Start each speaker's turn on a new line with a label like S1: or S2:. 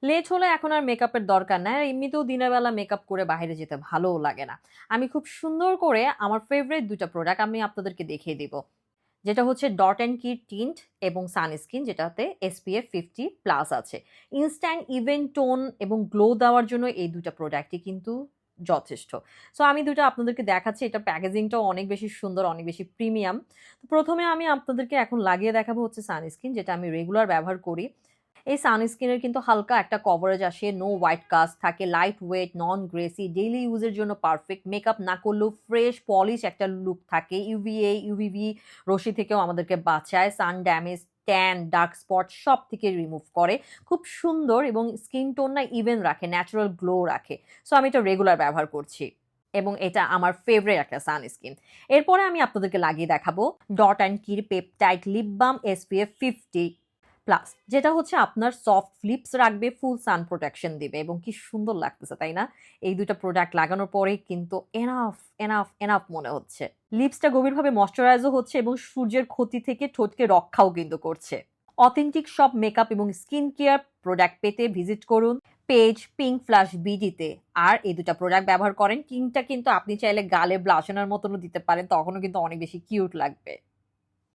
S1: Late হলে এখন আর মেকআপের দরকার নাই। আর এমনিতেও দিনের বেলা মেকআপ করে বাইরে যেতে ভালোও লাগে না। আমি খুব সুন্দর করে আমার ফেভারিট ২ টা প্রোডাক্ট আমি আপনাদেরকে দেখিয়ে দিব। যেটা হচ্ছে ডট অ্যান্ড কি টিন্ট এবং সানস্ক্রিন যেটাতে SPF 50+ আছে। ইনস্ট্যান্ট ইভেন টোন এবং গ্লো দেওয়ার জন্য এই ২ টা প্রোডাক্টই কিন্তু যথেষ্ট। সো আমি ২ টা আপনাদেরকে দেখাচ্ছি। এটার প্যাকেজিংটাও অনেক বেশি সুন্দর, অনেক বেশি প্রিমিয়াম। তো ১ম এ আমি আপনাদেরকে এখন লাগিয়ে দেখাবো হচ্ছে সানস্ক্রিন যেটা আমি রেগুলার ব্যবহার করি। এই সানস্ক্রিনের কিন্তু হালকা একটা কভারেজ আসে, নো হোয়াইট কাস্ট থাকে, লাইট ওয়েট, নন গ্রেসি, ডেইলি ইউজের জন্য পারফেক্ট। মেকআপ না করলেও ফ্রেশ পলিশ একটা লুক থাকে। UVA, UVB রশ্মি থেকেও আমাদেরকে বাঁচায়। সান ড্যামেজ, ট্যান, ডার্ক স্পট সব থেকে রিমুভ করে। খুব সুন্দর এবং স্কিন টোন না ইভেন রাখে, ন্যাচারাল গ্লো রাখে। সো আমি এটা রেগুলার ব্যবহার করছি। এবং এটা আমার ফেভারিট একটা সানস্ক্রিন। এরপরে আমি আপনাদেরকে লাগিয়ে দেখাবো ডট অ্যান্ড কির পেপটাইড লিপ বাম SPF 50+, যেটা হচ্ছে আপনার সফট লিপস রাখবে, ফুল সান প্রোটেকশন দিবে এবং কি সুন্দর লাগতেছে তাই না? এই ২ টা প্রোডাক্ট লাগানোর পরেই কিন্তু এনাফ, এনাফ, এনাফ মনে হচ্ছে। লিপসটা গভীরভাবে ময়েশ্চারাইজও হচ্ছে এবং সূর্যের ক্ষতি থেকে ঠোঁটকে রক্ষাও কিন্তু করছে। অথেন্টিক সব মেকআপ এবং স্কিন কেয়ার প্রোডাক্ট পেতে ভিজিট করুন পেজ পিঙ্ক ফ্ল্যাশ বিডিতে। আর এই ২ টা প্রোডাক্ট ব্যবহার করেন। কিংটা কিন্তু আপনি চাইলে গালে ব্লাশনের মতনও দিতে পারেন, তখনও কিন্তু অনেক বেশি কিউট লাগবে।